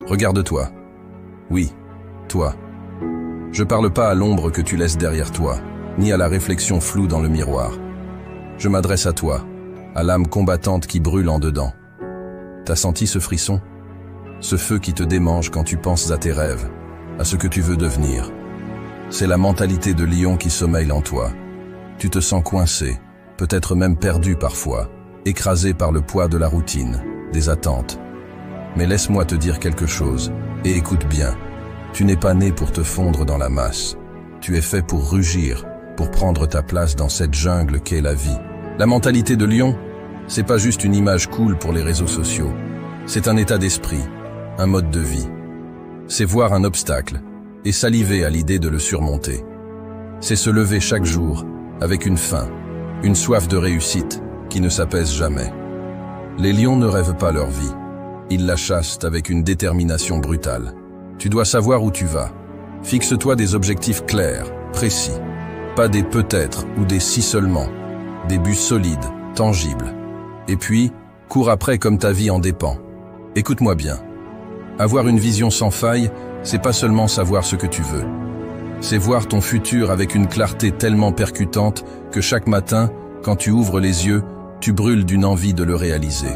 Regarde-toi. Oui, toi. Je parle pas à l'ombre que tu laisses derrière toi, ni à la réflexion floue dans le miroir. Je m'adresse à toi, à l'âme combattante qui brûle en dedans. T'as senti ce frisson? Ce feu qui te démange quand tu penses à tes rêves, à ce que tu veux devenir. C'est la mentalité de lion qui sommeille en toi. Tu te sens coincé, peut-être même perdu parfois, écrasé par le poids de la routine, des attentes. Mais laisse-moi te dire quelque chose, et écoute bien. Tu n'es pas né pour te fondre dans la masse. Tu es fait pour rugir, pour prendre ta place dans cette jungle qu'est la vie. La mentalité de lion, c'est pas juste une image cool pour les réseaux sociaux. C'est un état d'esprit, un mode de vie. C'est voir un obstacle et saliver à l'idée de le surmonter. C'est se lever chaque jour avec une faim, une soif de réussite qui ne s'apaise jamais. Les lions ne rêvent pas leur vie. Ils la chassent avec une détermination brutale. Tu dois savoir où tu vas. Fixe-toi des objectifs clairs, précis. Pas des peut-être ou des si seulement. Des buts solides, tangibles. Et puis, cours après comme ta vie en dépend. Écoute-moi bien. Avoir une vision sans faille, c'est pas seulement savoir ce que tu veux. C'est voir ton futur avec une clarté tellement percutante que chaque matin, quand tu ouvres les yeux, tu brûles d'une envie de le réaliser.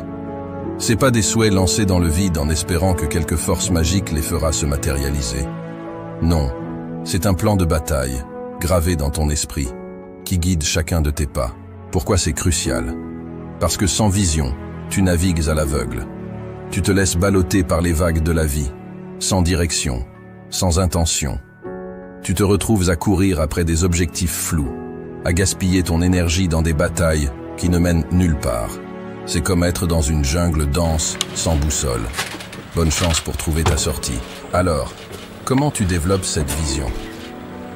C'est pas des souhaits lancés dans le vide en espérant que quelque force magique les fera se matérialiser. Non, c'est un plan de bataille, gravé dans ton esprit, qui guide chacun de tes pas. Pourquoi c'est crucial? Parce que sans vision, tu navigues à l'aveugle. Tu te laisses balloter par les vagues de la vie, sans direction, sans intention. Tu te retrouves à courir après des objectifs flous, à gaspiller ton énergie dans des batailles qui ne mènent nulle part. C'est comme être dans une jungle dense, sans boussole. Bonne chance pour trouver ta sortie. Alors, comment tu développes cette vision?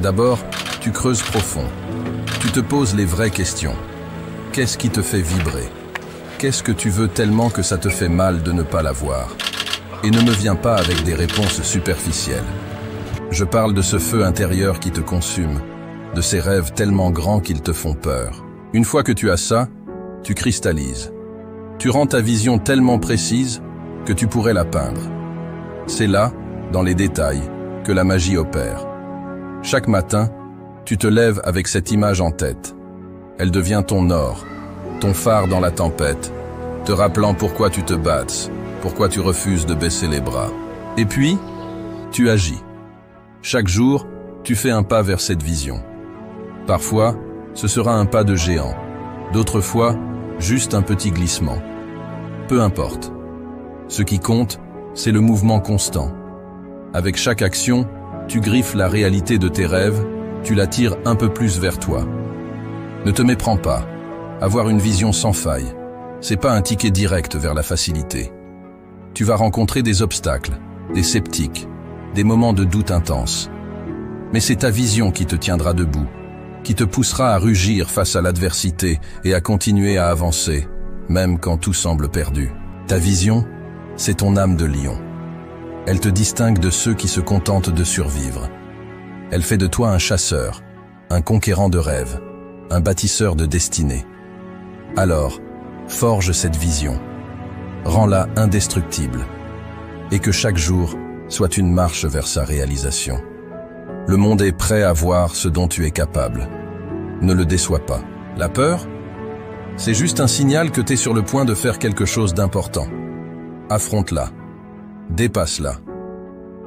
D'abord, tu creuses profond. Tu te poses les vraies questions. Qu'est-ce qui te fait vibrer? Qu'est-ce que tu veux tellement que ça te fait mal de ne pas l'avoir? Et ne me viens pas avec des réponses superficielles. Je parle de ce feu intérieur qui te consume, de ces rêves tellement grands qu'ils te font peur. Une fois que tu as ça, tu cristallises. Tu rends ta vision tellement précise que tu pourrais la peindre. C'est là, dans les détails, que la magie opère. Chaque matin, tu te lèves avec cette image en tête. Elle devient ton or, ton phare dans la tempête, te rappelant pourquoi tu te battes, pourquoi tu refuses de baisser les bras. Et puis, tu agis. Chaque jour, tu fais un pas vers cette vision. Parfois, ce sera un pas de géant. D'autres fois, juste un petit glissement. Peu importe. Ce qui compte, c'est le mouvement constant. Avec chaque action, tu griffes la réalité de tes rêves, tu la tires un peu plus vers toi. Ne te méprends pas. Avoir une vision sans faille, c'est pas un ticket direct vers la facilité. Tu vas rencontrer des obstacles, des sceptiques, des moments de doute intense. Mais c'est ta vision qui te tiendra debout, qui te poussera à rugir face à l'adversité et à continuer à avancer, même quand tout semble perdu. Ta vision, c'est ton âme de lion. Elle te distingue de ceux qui se contentent de survivre. Elle fait de toi un chasseur, un conquérant de rêves, un bâtisseur de destinée. Alors, forge cette vision. Rends-la indestructible. Et que chaque jour soit une marche vers sa réalisation. Le monde est prêt à voir ce dont tu es capable. Ne le déçois pas. La peur, c'est juste un signal que tu es sur le point de faire quelque chose d'important. Affronte-la. Dépasse-la.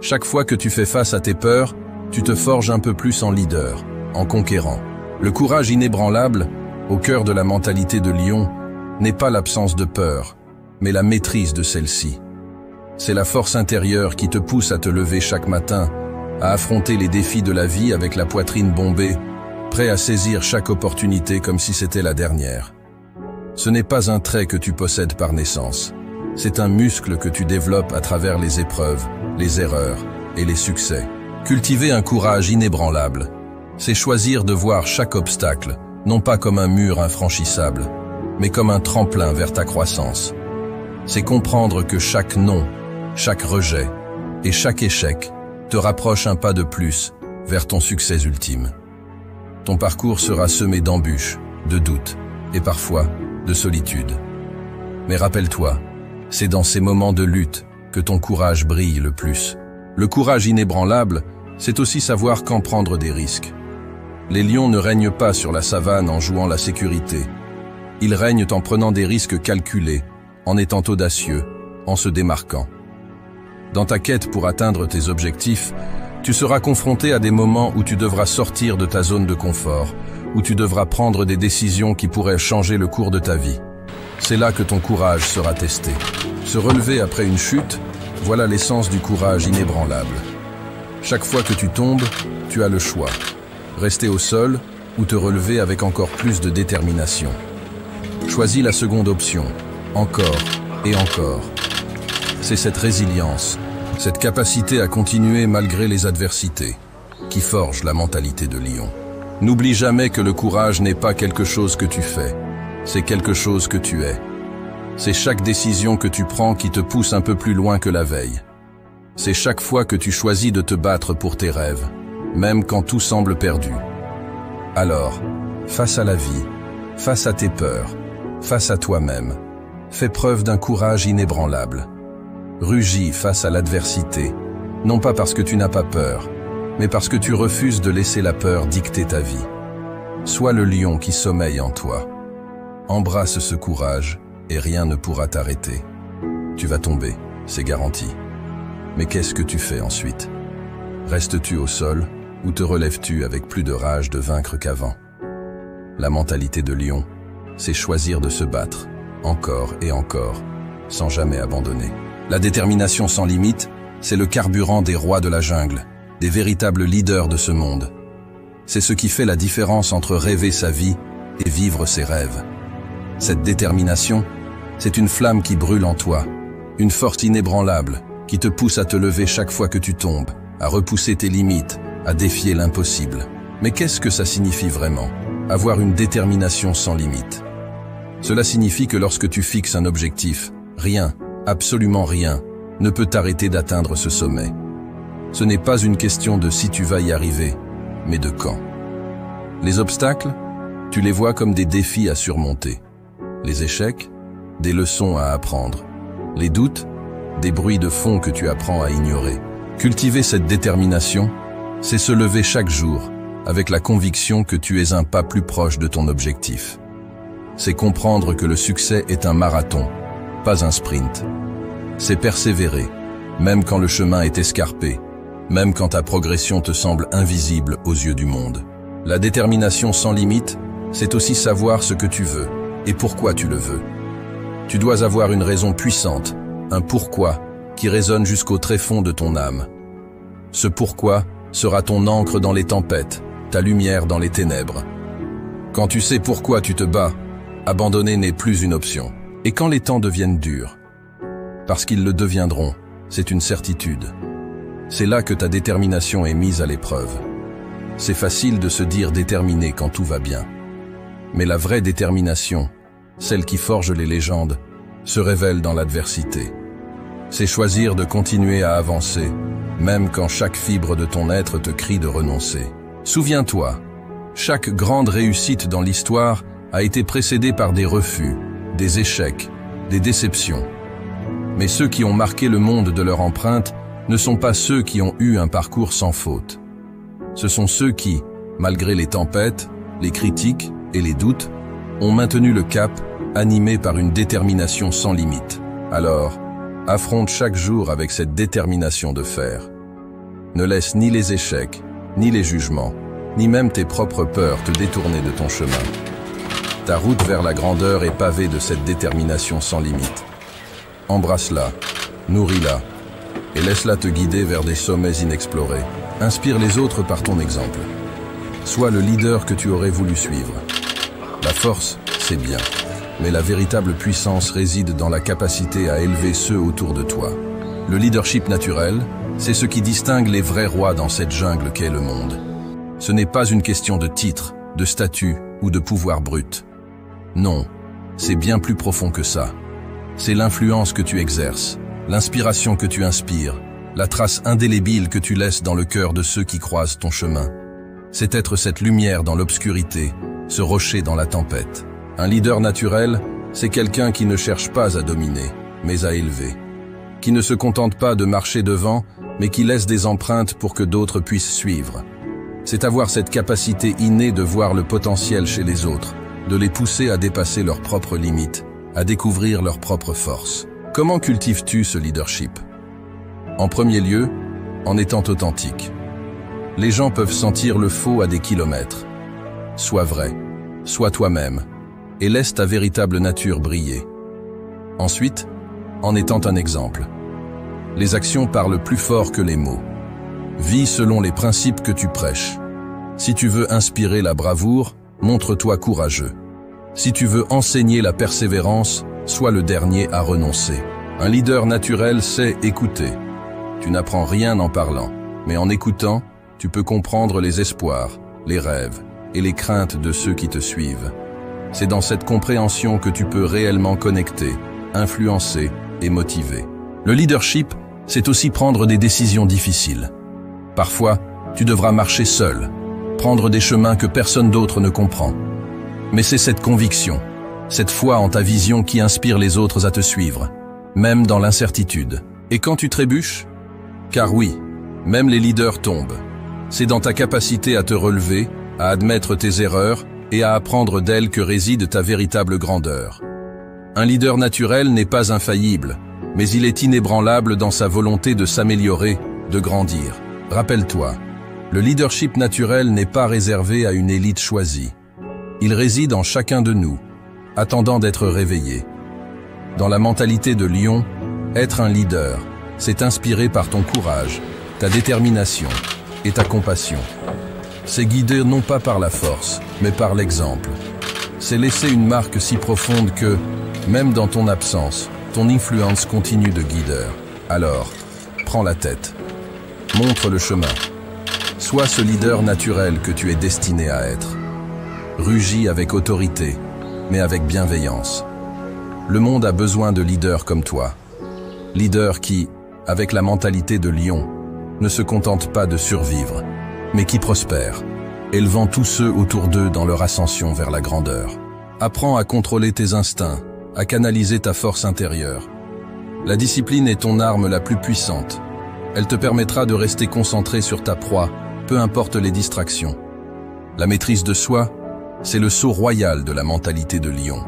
Chaque fois que tu fais face à tes peurs, tu te forges un peu plus en leader, en conquérant. Le courage inébranlable, au cœur de la mentalité de lion, n'est pas l'absence de peur, mais la maîtrise de celle-ci. C'est la force intérieure qui te pousse à te lever chaque matin, à affronter les défis de la vie avec la poitrine bombée, prêt à saisir chaque opportunité comme si c'était la dernière. Ce n'est pas un trait que tu possèdes par naissance. C'est un muscle que tu développes à travers les épreuves, les erreurs et les succès. Cultiver un courage inébranlable, c'est choisir de voir chaque obstacle, non pas comme un mur infranchissable, mais comme un tremplin vers ta croissance. C'est comprendre que chaque non, chaque rejet et chaque échec te rapproche un pas de plus vers ton succès ultime. Ton parcours sera semé d'embûches, de doutes et parfois de solitude. Mais rappelle-toi, c'est dans ces moments de lutte que ton courage brille le plus. Le courage inébranlable, c'est aussi savoir quand prendre des risques. Les lions ne règnent pas sur la savane en jouant la sécurité. Ils règnent en prenant des risques calculés, en étant audacieux, en se démarquant. Dans ta quête pour atteindre tes objectifs, tu seras confronté à des moments où tu devras sortir de ta zone de confort, où tu devras prendre des décisions qui pourraient changer le cours de ta vie. C'est là que ton courage sera testé. Se relever après une chute, voilà l'essence du courage inébranlable. Chaque fois que tu tombes, tu as le choix. Rester au sol ou te relever avec encore plus de détermination. Choisis la seconde option, encore et encore. C'est cette résilience, cette capacité à continuer malgré les adversités, qui forge la mentalité de lion. N'oublie jamais que le courage n'est pas quelque chose que tu fais, c'est quelque chose que tu es. C'est chaque décision que tu prends qui te pousse un peu plus loin que la veille. C'est chaque fois que tu choisis de te battre pour tes rêves, même quand tout semble perdu. Alors, face à la vie, face à tes peurs, face à toi-même, fais preuve d'un courage inébranlable. Rugis face à l'adversité, non pas parce que tu n'as pas peur, mais parce que tu refuses de laisser la peur dicter ta vie. Sois le lion qui sommeille en toi. Embrasse ce courage et rien ne pourra t'arrêter. Tu vas tomber, c'est garanti. Mais qu'est-ce que tu fais ensuite? Restes-tu au sol ou te relèves-tu avec plus de rage de vaincre qu'avant? La mentalité de lion, c'est choisir de se battre, encore et encore, sans jamais abandonner. La détermination sans limite, c'est le carburant des rois de la jungle, des véritables leaders de ce monde. C'est ce qui fait la différence entre rêver sa vie et vivre ses rêves. Cette détermination, c'est une flamme qui brûle en toi, une force inébranlable qui te pousse à te lever chaque fois que tu tombes, à repousser tes limites, à défier l'impossible. Mais qu'est-ce que ça signifie vraiment, avoir une détermination sans limite? Cela signifie que lorsque tu fixes un objectif, rien, absolument rien, ne peut t'arrêter d'atteindre ce sommet. Ce n'est pas une question de si tu vas y arriver, mais de quand. Les obstacles, tu les vois comme des défis à surmonter. Les échecs, des leçons à apprendre. Les doutes, des bruits de fond que tu apprends à ignorer. Cultiver cette détermination, c'est se lever chaque jour avec la conviction que tu es un pas plus proche de ton objectif. C'est comprendre que le succès est un marathon, pas un sprint. C'est persévérer, même quand le chemin est escarpé, même quand ta progression te semble invisible aux yeux du monde. La détermination sans limite, c'est aussi savoir ce que tu veux et pourquoi tu le veux. Tu dois avoir une raison puissante, un pourquoi qui résonne jusqu'au tréfonds de ton âme. Ce pourquoi sera ton encre dans les tempêtes, ta lumière dans les ténèbres. Quand tu sais pourquoi tu te bats, abandonner n'est plus une option. Et quand les temps deviennent durs, parce qu'ils le deviendront, c'est une certitude. C'est là que ta détermination est mise à l'épreuve. C'est facile de se dire déterminé quand tout va bien. Mais la vraie détermination, celle qui forge les légendes, se révèle dans l'adversité. C'est choisir de continuer à avancer, même quand chaque fibre de ton être te crie de renoncer. Souviens-toi, chaque grande réussite dans l'histoire a été précédée par des refus, des échecs, des déceptions. Mais ceux qui ont marqué le monde de leur empreinte ne sont pas ceux qui ont eu un parcours sans faute. Ce sont ceux qui, malgré les tempêtes, les critiques et les doutes, ont maintenu le cap, animés par une détermination sans limite. Alors, affronte chaque jour avec cette détermination de fer. Ne laisse ni les échecs, ni les jugements, ni même tes propres peurs te détourner de ton chemin. Ta route vers la grandeur est pavée de cette détermination sans limite. Embrasse-la, nourris-la, et laisse-la te guider vers des sommets inexplorés. Inspire les autres par ton exemple. Sois le leader que tu aurais voulu suivre. La force, c'est bien, mais la véritable puissance réside dans la capacité à élever ceux autour de toi. Le leadership naturel, c'est ce qui distingue les vrais rois dans cette jungle qu'est le monde. Ce n'est pas une question de titre, de statut ou de pouvoir brut. Non, c'est bien plus profond que ça. C'est l'influence que tu exerces, l'inspiration que tu inspires, la trace indélébile que tu laisses dans le cœur de ceux qui croisent ton chemin. C'est être cette lumière dans l'obscurité, ce rocher dans la tempête. Un leader naturel, c'est quelqu'un qui ne cherche pas à dominer, mais à élever. qui ne se contente pas de marcher devant, mais qui laisse des empreintes pour que d'autres puissent suivre. C'est avoir cette capacité innée de voir le potentiel chez les autres, de les pousser à dépasser leurs propres limites, à découvrir leurs propres forces. Comment cultives-tu ce leadership? En premier lieu, en étant authentique. Les gens peuvent sentir le faux à des kilomètres. Sois vrai, sois toi-même, et laisse ta véritable nature briller. Ensuite, en étant un exemple. Les actions parlent plus fort que les mots. Vis selon les principes que tu prêches. Si tu veux inspirer la bravoure, montre-toi courageux. Si tu veux enseigner la persévérance, sois le dernier à renoncer. Un leader naturel sait écouter. Tu n'apprends rien en parlant, mais en écoutant, tu peux comprendre les espoirs, les rêves et les craintes de ceux qui te suivent. C'est dans cette compréhension que tu peux réellement connecter, influencer et motiver. Le leadership, c'est aussi prendre des décisions difficiles. Parfois, tu devras marcher seul, prendre des chemins que personne d'autre ne comprend. Mais c'est cette conviction, cette foi en ta vision qui inspire les autres à te suivre, même dans l'incertitude. Et quand tu trébuches? Car oui, même les leaders tombent. C'est dans ta capacité à te relever, à admettre tes erreurs et à apprendre d'elles que réside ta véritable grandeur. Un leader naturel n'est pas infaillible, mais il est inébranlable dans sa volonté de s'améliorer, de grandir. Rappelle-toi, le leadership naturel n'est pas réservé à une élite choisie. Il réside en chacun de nous, attendant d'être réveillé. Dans la mentalité de lion, être un leader, c'est inspiré par ton courage, ta détermination et ta compassion. C'est guider non pas par la force, mais par l'exemple. C'est laisser une marque si profonde que, même dans ton absence, ton influence continue de guideur. Alors, prends la tête. Montre le chemin. Sois ce leader naturel que tu es destiné à être. Rugis avec autorité, mais avec bienveillance. Le monde a besoin de leaders comme toi. Leaders qui, avec la mentalité de lion, ne se contentent pas de survivre, mais qui prospèrent, élevant tous ceux autour d'eux dans leur ascension vers la grandeur. Apprends à contrôler tes instincts, à canaliser ta force intérieure. La discipline est ton arme la plus puissante. Elle te permettra de rester concentré sur ta proie, peu importe les distractions. La maîtrise de soi, c'est le sceau royal de la mentalité de lion.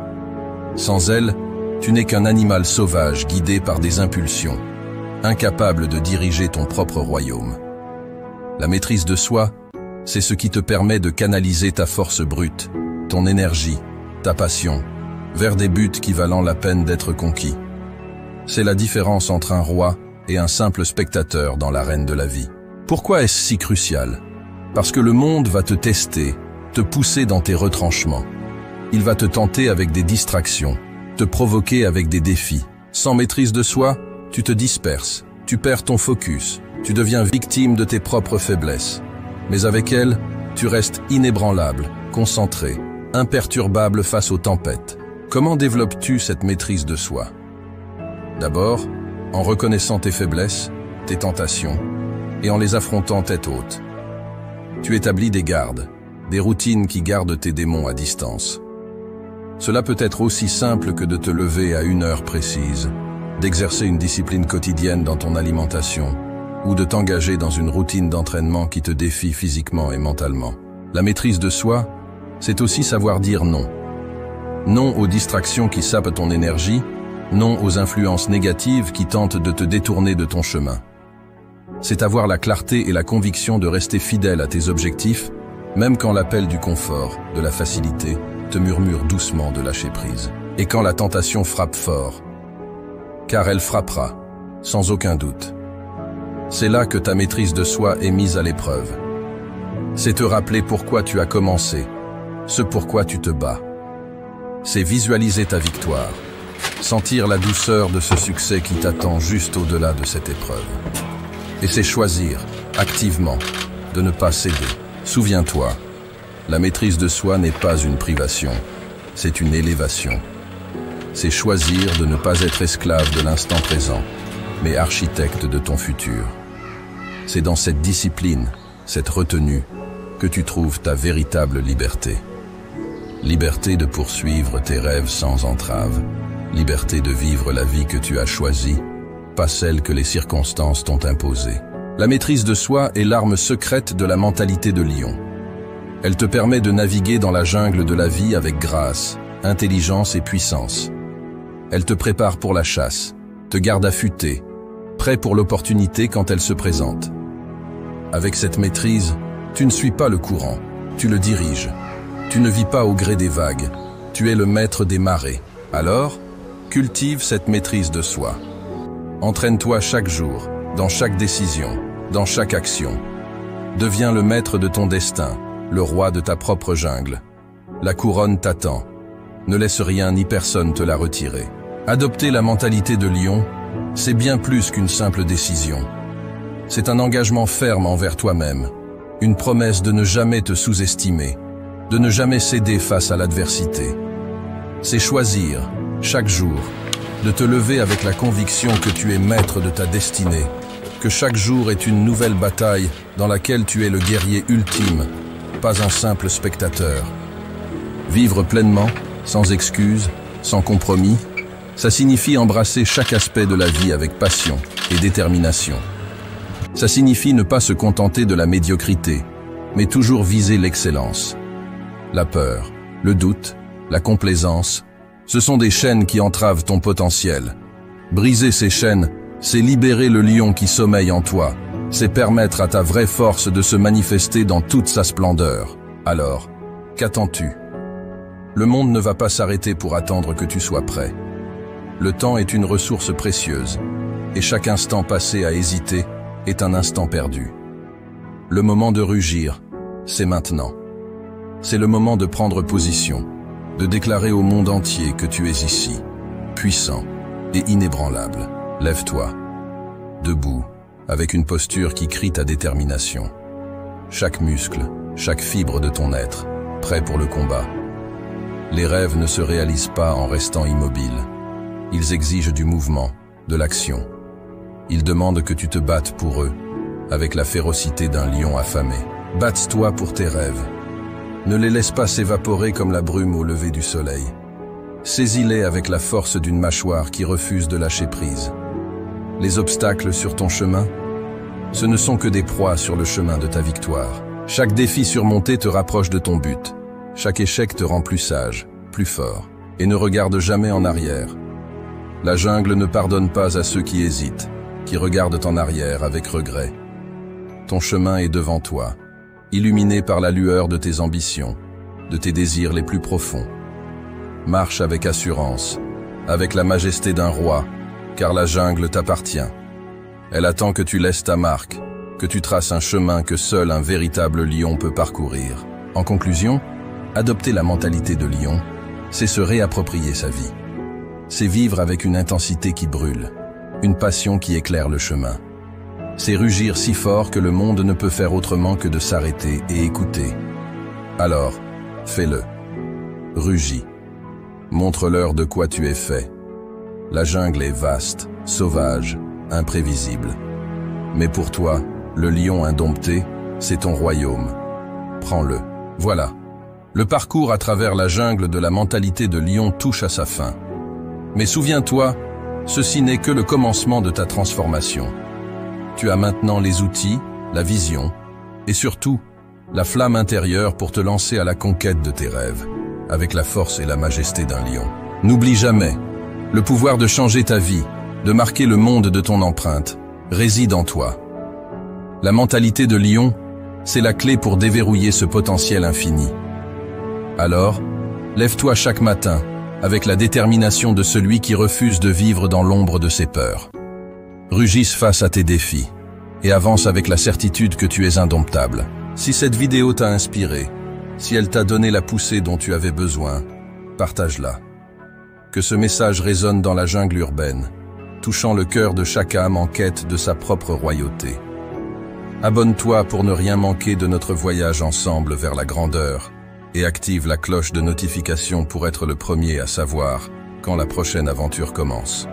Sans elle, tu n'es qu'un animal sauvage guidé par des impulsions, incapable de diriger ton propre royaume. La maîtrise de soi, c'est ce qui te permet de canaliser ta force brute, ton énergie, ta passion, vers des buts qui valent la peine d'être conquis. C'est la différence entre un roi et un simple spectateur dans l'arène de la vie. Pourquoi est-ce si crucial? Parce que le monde va te tester, te pousser dans tes retranchements. Il va te tenter avec des distractions, te provoquer avec des défis. Sans maîtrise de soi, tu te disperses, tu perds ton focus, tu deviens victime de tes propres faiblesses. Mais avec elle, tu restes inébranlable, concentré, imperturbable face aux tempêtes. Comment développes-tu cette maîtrise de soi? D'abord, en reconnaissant tes faiblesses, tes tentations, et en les affrontant tête haute. Tu établis des gardes, des routines qui gardent tes démons à distance. Cela peut être aussi simple que de te lever à une heure précise, d'exercer une discipline quotidienne dans ton alimentation, ou de t'engager dans une routine d'entraînement qui te défie physiquement et mentalement. La maîtrise de soi, c'est aussi savoir dire non. Non aux distractions qui sapent ton énergie, non aux influences négatives qui tentent de te détourner de ton chemin. C'est avoir la clarté et la conviction de rester fidèle à tes objectifs, même quand l'appel du confort, de la facilité, te murmure doucement de lâcher prise. Et quand la tentation frappe fort, car elle frappera, sans aucun doute. C'est là que ta maîtrise de soi est mise à l'épreuve. C'est te rappeler pourquoi tu as commencé, ce pourquoi tu te bats. C'est visualiser ta victoire, sentir la douceur de ce succès qui t'attend juste au-delà de cette épreuve. Et c'est choisir, activement, de ne pas céder. Souviens-toi, la maîtrise de soi n'est pas une privation, c'est une élévation. C'est choisir de ne pas être esclave de l'instant présent, mais architecte de ton futur. C'est dans cette discipline, cette retenue, que tu trouves ta véritable liberté. Liberté de poursuivre tes rêves sans entrave, liberté de vivre la vie que tu as choisie, pas celle que les circonstances t'ont imposée. La maîtrise de soi est l'arme secrète de la mentalité de lion. Elle te permet de naviguer dans la jungle de la vie avec grâce, intelligence et puissance. Elle te prépare pour la chasse, te garde affûté, prêt pour l'opportunité quand elle se présente. Avec cette maîtrise, tu ne suis pas le courant, tu le diriges. Tu ne vis pas au gré des vagues, tu es le maître des marées. Alors, cultive cette maîtrise de soi. Entraîne-toi chaque jour, dans chaque décision, dans chaque action. Deviens le maître de ton destin, le roi de ta propre jungle. La couronne t'attend. Ne laisse rien ni personne te la retirer. Adopter la mentalité de lion, c'est bien plus qu'une simple décision. C'est un engagement ferme envers toi-même, une promesse de ne jamais te sous-estimer, de ne jamais céder face à l'adversité. C'est choisir, chaque jour, de te lever avec la conviction que tu es maître de ta destinée, que chaque jour est une nouvelle bataille dans laquelle tu es le guerrier ultime, pas un simple spectateur. Vivre pleinement, sans excuses, sans compromis, ça signifie embrasser chaque aspect de la vie avec passion et détermination. Ça signifie ne pas se contenter de la médiocrité, mais toujours viser l'excellence. La peur, le doute, la complaisance, ce sont des chaînes qui entravent ton potentiel. Briser ces chaînes, c'est libérer le lion qui sommeille en toi, c'est permettre à ta vraie force de se manifester dans toute sa splendeur. Alors, qu'attends-tu? Le monde ne va pas s'arrêter pour attendre que tu sois prêt. Le temps est une ressource précieuse, et chaque instant passé à hésiter est un instant perdu. Le moment de rugir, c'est maintenant. C'est le moment de prendre position, de déclarer au monde entier que tu es ici, puissant et inébranlable. Lève-toi, debout, avec une posture qui crie ta détermination. Chaque muscle, chaque fibre de ton être, prêt pour le combat. Les rêves ne se réalisent pas en restant immobiles. Ils exigent du mouvement, de l'action. Ils demandent que tu te battes pour eux, avec la férocité d'un lion affamé. Batte-toi pour tes rêves. Ne les laisse pas s'évaporer comme la brume au lever du soleil. Saisis-les avec la force d'une mâchoire qui refuse de lâcher prise. Les obstacles sur ton chemin, ce ne sont que des proies sur le chemin de ta victoire. Chaque défi surmonté te rapproche de ton but. Chaque échec te rend plus sage, plus fort. Et ne regarde jamais en arrière. La jungle ne pardonne pas à ceux qui hésitent, qui regardent en arrière avec regret. Ton chemin est devant toi, illuminé par la lueur de tes ambitions, de tes désirs les plus profonds. Marche avec assurance, avec la majesté d'un roi, car la jungle t'appartient. Elle attend que tu laisses ta marque, que tu traces un chemin que seul un véritable lion peut parcourir. En conclusion, adopter la mentalité de lion, c'est se réapproprier sa vie. C'est vivre avec une intensité qui brûle, une passion qui éclaire le chemin. C'est rugir si fort que le monde ne peut faire autrement que de s'arrêter et écouter. Alors, fais-le. Rugis. Montre-leur de quoi tu es fait. La jungle est vaste, sauvage, imprévisible. Mais pour toi, le lion indompté, c'est ton royaume. Prends-le. Voilà. Le parcours à travers la jungle de la mentalité de lion touche à sa fin. Mais souviens-toi, ceci n'est que le commencement de ta transformation. Tu as maintenant les outils, la vision, et surtout, la flamme intérieure pour te lancer à la conquête de tes rêves, avec la force et la majesté d'un lion. N'oublie jamais, le pouvoir de changer ta vie, de marquer le monde de ton empreinte, réside en toi. La mentalité de lion, c'est la clé pour déverrouiller ce potentiel infini. Alors, lève-toi chaque matin, avec la détermination de celui qui refuse de vivre dans l'ombre de ses peurs. Rugisse face à tes défis, et avance avec la certitude que tu es indomptable. Si cette vidéo t'a inspiré, si elle t'a donné la poussée dont tu avais besoin, partage-la. Que ce message résonne dans la jungle urbaine, touchant le cœur de chaque âme en quête de sa propre royauté. Abonne-toi pour ne rien manquer de notre voyage ensemble vers la grandeur et active la cloche de notification pour être le premier à savoir quand la prochaine aventure commence.